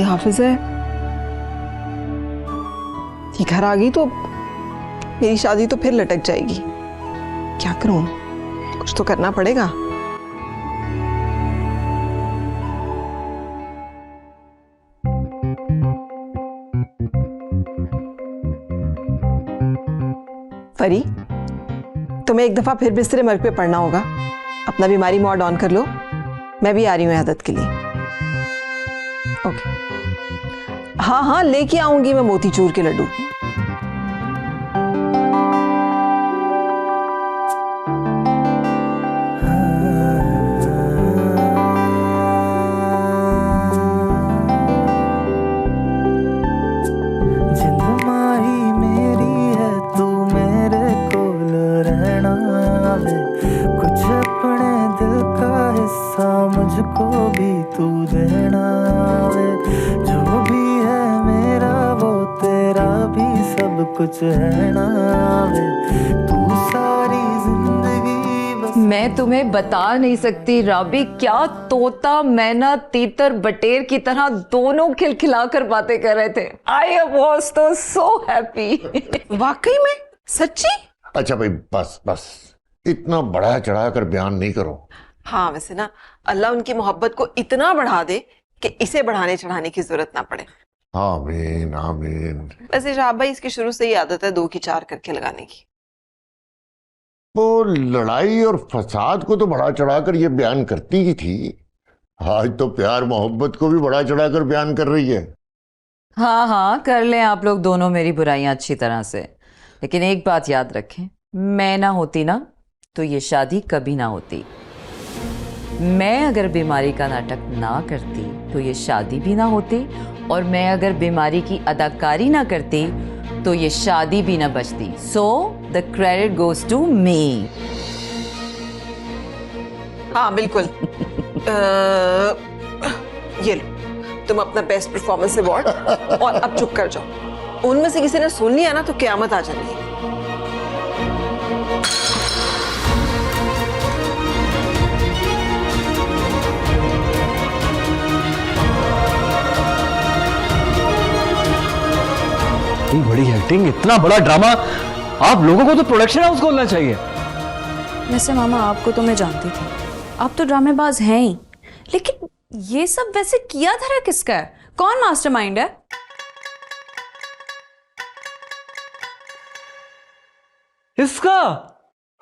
हाफिज है, ये घर आ गई तो मेरी शादी तो फिर लटक जाएगी। क्या करूं, कुछ तो करना पड़ेगा। परी, तुम्हें एक दफा फिर बिस्तरे मर्ग पे पड़ना होगा। अपना बीमारी मोड ऑन कर लो, मैं भी आ रही हूँ आदत के लिए। ओके, हाँ हाँ लेके आऊंगी मैं मोतीचूर के लड्डू। मुझको भी तू देना वे, जो भी है मेरा वो तेरा भी सब कुछ है ना वे, तू सारी जिंदगी बस। मैं तुम्हें बता नहीं सकती राबी, क्या तोता मैना तीतर बटेर की तरह दोनों खिलखिला कर बातें कर रहे थे। आई वाज तो सो हैप्पी। वाकई में? सच्ची? अच्छा भाई बस बस, इतना बढ़ा चढ़ा कर बयान नहीं करो। हाँ वैसे ना, अल्लाह उनकी मोहब्बत को इतना बढ़ा दे कि इसे बढ़ाने चढ़ाने की जरूरत ना पड़े। आमीन आमीन। वैसे शाह भाई इसकी शुरू से ही आदत है 2 की 4 करके लगाने की। वो लड़ाई और फसाद को तो बढ़ा चढ़ा कर ये बयान करती ही थी, आज तो प्यार मोहब्बत को भी बढ़ा चढ़ा कर बयान कर रही है। हाँ हाँ कर लें आप लोग दोनों मेरी बुराइयां अच्छी तरह से, लेकिन एक बात याद रखें, मैं ना होती ना तो ये शादी कभी ना होती। मैं अगर बीमारी का नाटक ना करती तो ये शादी भी ना होती, और मैं अगर बीमारी की अदाकारी ना करती तो ये शादी भी ना बचती। So the credit goes to me. हाँ बिल्कुल। ये लो, तुम अपना बेस्ट परफॉर्मेंस अवार्ड, और अब चुप कर जाओ। उनमें से किसी ने सुन लिया ना तो क़यामत आ जानी है। इतनी बड़ी एक्टिंग, इतना बड़ा ड्रामा, आप लोगों को तो प्रोडक्शन हाउस खोलना चाहिए। वैसे मामा आपको तो मैं जानती थी, आप तो ड्रामेबाज हैं ही, लेकिन ये सब वैसे किया धरा किसका है? कौन मास्टरमाइंड है? इसका?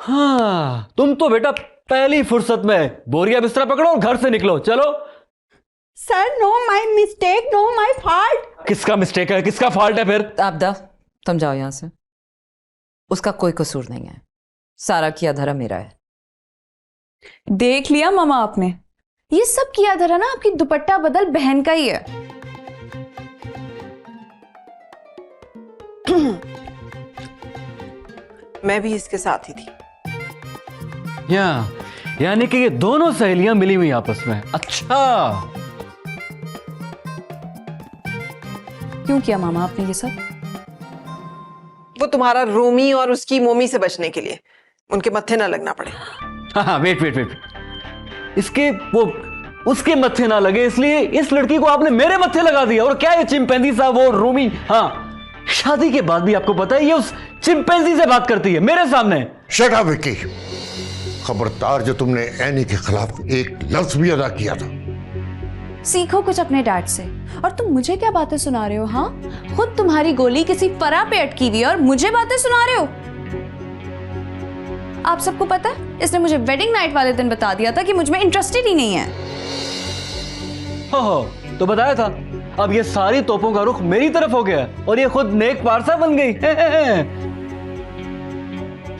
हाँ, तुम तो बेटा पहली फुर्सत में बोरिया बिस्तरा पकड़ो और घर से निकलो, चलो। Sir no my mistake, no my fault. किसका मिस्टेक है, किसका फॉल्ट है फिर? आपदा, तुम जाओ यहां से। उसका कोई कसूर नहीं है, सारा किया धरा मेरा है। देख लिया मामा आपने, ये सब किया धरा ना आपकी दुपट्टा बदल बहन का ही है। मैं भी इसके साथ ही थी। यानी कि ये दोनों सहेलियां मिली हुई आपस में। अच्छा, क्यों किया मामा आपने ये सब? वो तुम्हारा रोमी और उसकी मोमी से बचने के लिए, उनके मत्थे ना लगना पड़े। हाँ वेट, इसके वो उसके मत्थे ना लगे इसलिए इस लड़की को आपने मेरे मत्थे लगा दिया। और क्या ये चिंपैंजी साहब, वो रोमी, हाँ शादी के बाद भी आपको पता है ये उस चिंपैंजी से बात करती है मेरे सामने। शट अप विक्की, खबरदार जो तुमने एनी के खिलाफ एक लफ्ज भी अदा किया था। सीखो कुछ अपने डैड से। और तुम मुझे क्या बातें सुना रहे हो? हाँ, खुद तुम्हारी गोली किसी फरा पे अटकी हुई है और मुझे बातें सुना रहे हो। आप सबको पता है, इसने मुझे वेडिंग नाइट वाले दिन बता दिया था कि मुझ में इंटरेस्टेड ही नहीं है। हो तो बताया था। अब ये सारी तोपों का रुख मेरी तरफ हो गया और ये खुद नेक पारसा बन गई।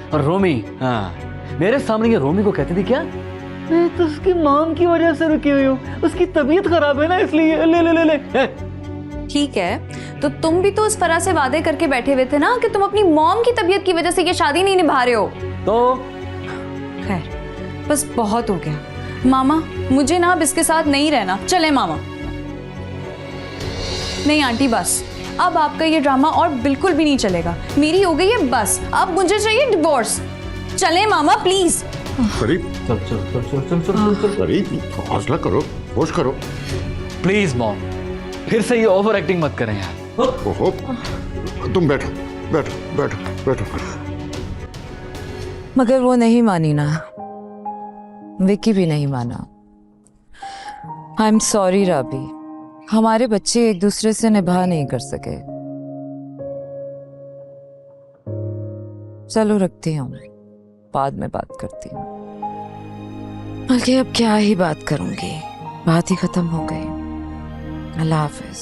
और रोमी, हाँ मेरे सामने ये रोमी को कहती थी क्या, मैं तो उसकी मॉम की वजह से रुकी हुई हूँ, उसकी तबीयत खराब है ना इसलिए। ले ले ले ले। ठीक है, तो तुम भी तो उस फरा से वादे करके बैठे हुए थे ना कि तुम अपनी मॉम की तबीयत की वजह से ये शादी नहीं निभा रहे हो। तो खैर, बस बहुत हो गया। मामा मुझे ना अब इसके साथ नहीं रहना। चले मामा। नहीं आंटी, बस अब आपका ये ड्रामा और बिल्कुल भी नहीं चलेगा। मेरी हो गई है बस, अब मुझे चाहिए डिवोर्स। चले मामा प्लीज। करीब चल चल चल चल चल चल चल। करीब हौसला करो, होश करो। प्लीज मॉम, फिर से ये ओवर एक्टिंग मत करें यार। ओहो, तुम बैठो बैठो बैठो बैठो। मगर वो नहीं मानी ना, विक्की भी नहीं माना। आई एम सॉरी राबी, हमारे बच्चे एक दूसरे से निभा नहीं कर सके। चलो रखती हूँ, बाद में बात करती हूँ। बल्कि अब क्या ही बात करूंगी, बात ही खत्म हो गई। अल्लाह हाफिज।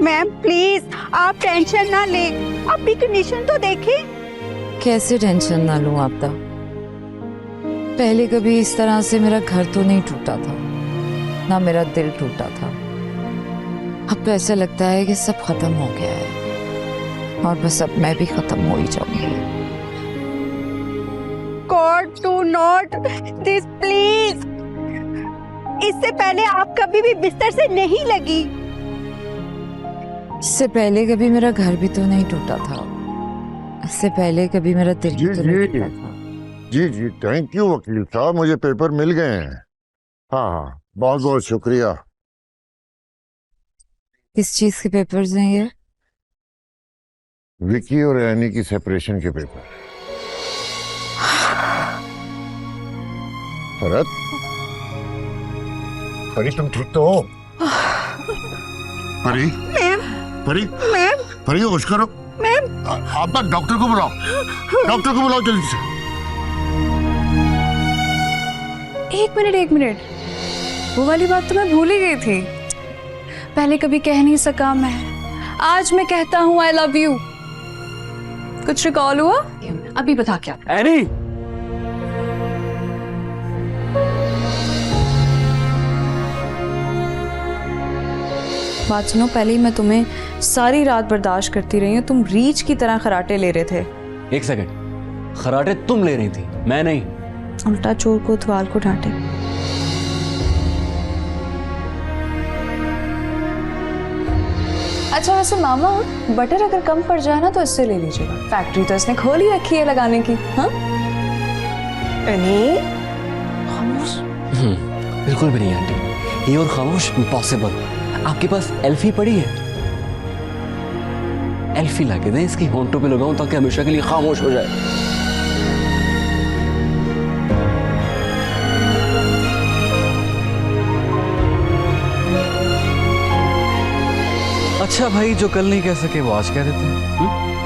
मैम प्लीज आप टेंशन ना ले, अपनी कंडीशन तो देखें। कैसे टेंशन ना लूं आपदा? पहले कभी इस तरह से मेरा घर तो नहीं टूटा था, ना मेरा दिल टूटा था। अब तो ऐसा लगता है कि सब खत्म हो गया है और बस अब मैं भी खत्म हो ही जाऊंगी। God do not this please. इससे पहले आप कभी भी बिस्तर से नहीं लगी। इससे पहले कभी मेरा घर भी तो नहीं टूटा था, इससे पहले कभी मेरा दिल भी तो नहीं टूटा था। जी जी, थैंक यू वकील साहब, मुझे पेपर मिल गए हैं। हाँ हाँ, बहुत बहुत शुक्रिया। किस चीज के पेपर्स हैं ये? विकी और एनी की सेपरेशन के पेपर। भरत, परी तुम ठीक तो हो? परी परी परी, होश करो। आप ना डॉक्टर को बुलाओ, डॉक्टर को बुलाओ जल्दी से। एक मिनट, वो वाली बात तो मैं भूल ही गई थी। पहले कभी कह नहीं सका मैं, आज मैं कहता हूँ आई लव यू। कुछ रिकॉल हुआ? अभी बता क्या। एनी, बात सुनो, पहले ही मैं तुम्हें सारी रात बर्दाश्त करती रही हूँ, तुम रीछ की तरह खराटे ले रहे थे। एक सेकंड, खराटे तुम ले रही थी, मैं नहीं। उल्टा चोर को उतवाल को डांटे। अच्छा वैसे मामा, बटर अगर कम पड़ जाए ना तो इससे ले लीजिएगा, फैक्ट्री तो इसने खोल ही रखी है लगाने की। हाँ खामोश। बिल्कुल भी नहीं आंटी, ये और खामोश इम्पॉसिबल। आपके पास एल्फी पड़ी है? एल्फी लाके दें, इसकी होंठों पे लगाऊं ताकि हमेशा के लिए खामोश हो जाए। अच्छा भाई, जो कल नहीं कह सके वो आज कह देते हैं।